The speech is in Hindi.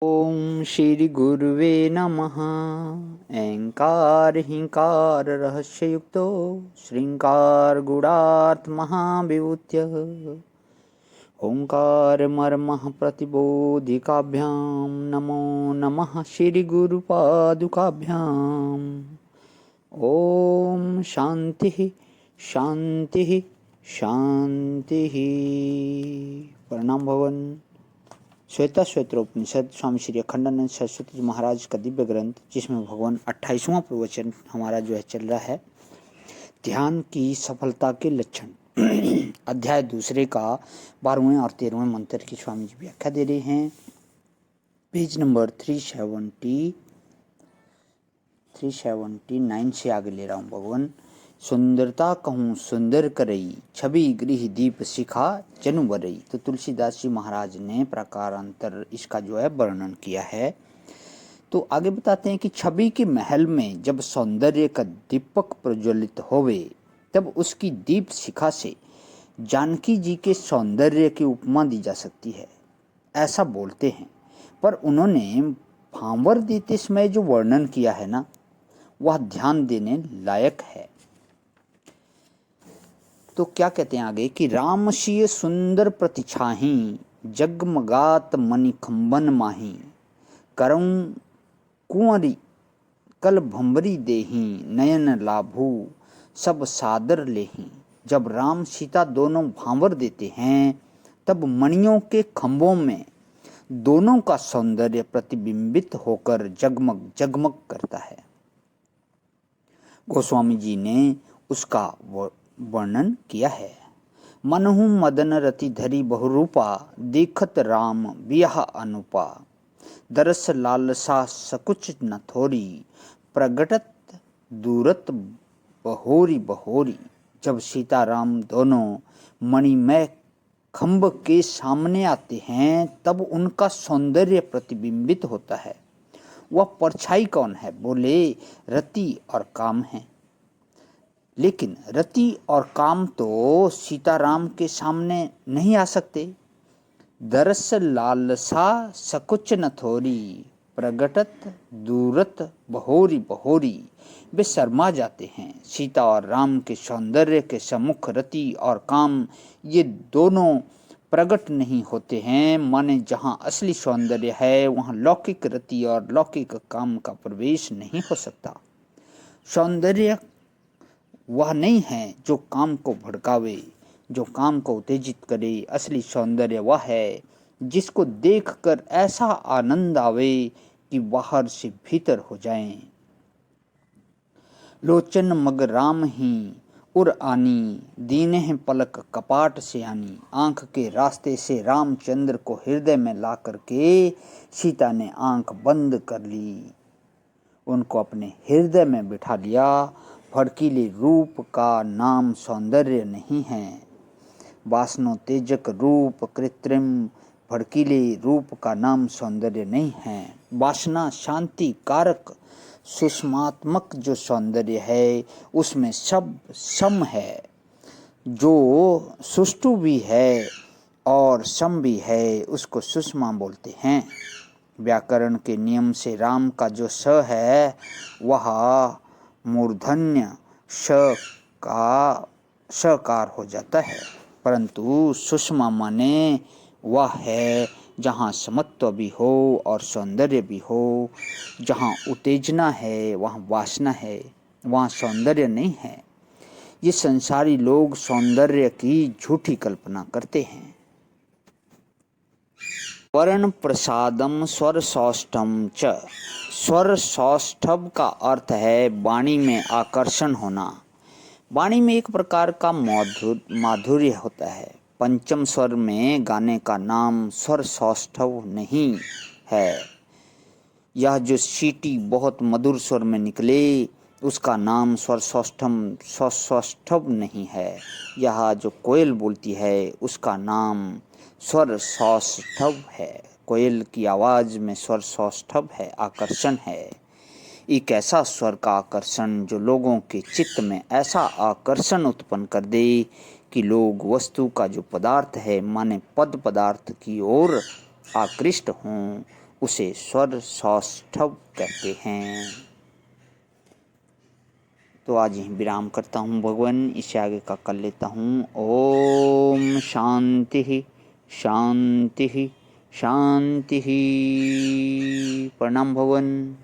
ओम श्री गुरुवे नमः। ऐंकार हिंकार रहस्ययुक्तो श्रृंकार गुणार्थ महाविभूत्य ओंकार मर्मः प्रतिबोधिकाभ्यां नमो नमः श्री गुरुपादुकाभ्याम्। ओम शांति शांति शांति। प्रणाम भवन। श्वेता श्वेत्रोपनिषद स्वामी श्री अखंडानंद सरस्वती जी महाराज का दिव्य ग्रंथ, जिसमें भगवान 28वां प्रवचन हमारा जो है चल रहा है, ध्यान की सफलता के लक्षण। अध्याय दूसरे का 12वें और 13वें मंत्र की स्वामी जी व्याख्या दे रहे हैं। पेज नंबर 379 से आगे ले रहा हूँ। भगवान सुंदरता कहूँ सुंदर करई, छवि गृह दीप शिखा जनु बरई। तो तुलसीदास जी महाराज ने प्रकारांतर इसका जो है वर्णन किया है। तो आगे बताते हैं कि छवि के महल में जब सौंदर्य का दीपक प्रज्वलित होवे, तब उसकी दीप शिखा से जानकी जी के सौंदर्य की उपमा दी जा सकती है, ऐसा बोलते हैं। पर उन्होंने भांवर देते समय जो वर्णन किया है ना, वह ध्यान देने लायक है। तो क्या कहते हैं आगे कि रामशीय सुंदर प्रतिछाही, जगमगात मणिखंबन माही। करऊं कुंवरी कल भंबरी देही, नयन लाभू सब सादर लेही। जब राम सीता दोनों भांवर देते हैं, तब मणियों के खंभों में दोनों का सौंदर्य प्रतिबिंबित होकर जगमग जगमग करता है। गोस्वामी जी ने उसका वर्णन किया है। मनहु मदन रति धरी बहुरूपा, देखत राम बियाह अनुपा। दरस लालसा सकुच न थोरी, प्रगटत दूरत बहोरी बहोरी। जब सीता राम दोनों मणिमय खंभ के सामने आते हैं, तब उनका सौंदर्य प्रतिबिंबित होता है। वह परछाई कौन है? बोले रति और काम है। लेकिन रति और काम तो सीताराम के सामने नहीं आ सकते। दरस लालसा सकुच न थोरी, प्रगटत दूरत बहोरी बहोरी। वे शर्मा जाते हैं। सीता और राम के सौंदर्य के सम्मुख रति और काम ये दोनों प्रकट नहीं होते हैं। माने जहाँ असली सौंदर्य है, वहाँ लौकिक रति और लौकिक काम का प्रवेश नहीं हो सकता। सौंदर्य वह नहीं है जो काम को भड़कावे, जो काम को उत्तेजित करे। असली सौंदर्य वह है जिसको देखकर ऐसा आनंद आवे कि बाहर से भीतर हो जाए। लोचन मग राम ही उर आनी, दीने हैं पलक कपाट से आनी। आंख के रास्ते से रामचंद्र को हृदय में ला करके सीता ने आंख बंद कर ली, उनको अपने हृदय में बिठा लिया। भड़कीले रूप का नाम सौंदर्य नहीं है। वासनोत्तेजक रूप, कृत्रिम भड़कीले रूप का नाम सौंदर्य नहीं है। वासना शांति कारक सुषमात्मक जो सौंदर्य है, उसमें सब सम है। जो सुष्टु भी है और सम भी है, उसको सुषमा बोलते हैं। व्याकरण के नियम से राम का जो स है, वह मूर्धन्य श का सकार हो जाता है। परंतु सुषमा माने वह है जहाँ समत्व भी हो और सौंदर्य भी हो। जहाँ उत्तेजना है वहाँ वासना है, वहाँ सौंदर्य नहीं है। ये संसारी लोग सौंदर्य की झूठी कल्पना करते हैं। वर्ण प्रसादम स्वर सौष्ठम च। स्वर सौष्ठव का अर्थ है वाणी में आकर्षण होना। वाणी में एक प्रकार का माधुर्य होता है। पंचम स्वर में गाने का नाम स्वर सौष्ठव नहीं है। यह जो सीटी बहुत मधुर स्वर में निकले, उसका नाम स्वर सौष्ठव नहीं है। यह जो कोयल बोलती है, उसका नाम स्वर सौष्ठव है। कोयल की आवाज में स्वर सौष्ठव है, आकर्षण है। एक ऐसा स्वर का आकर्षण जो लोगों के चित्त में ऐसा आकर्षण उत्पन्न कर दे कि लोग वस्तु का जो पदार्थ है, माने पद पदार्थ की ओर आकृष्ट हों। उसे स्वर सौष्ठव कहते हैं। तो आज यहीं विराम करता हूँ भगवान, इससे आगे का कर लेता हूँ। ओम शांति शांति शांति। प्रणाम भगवान।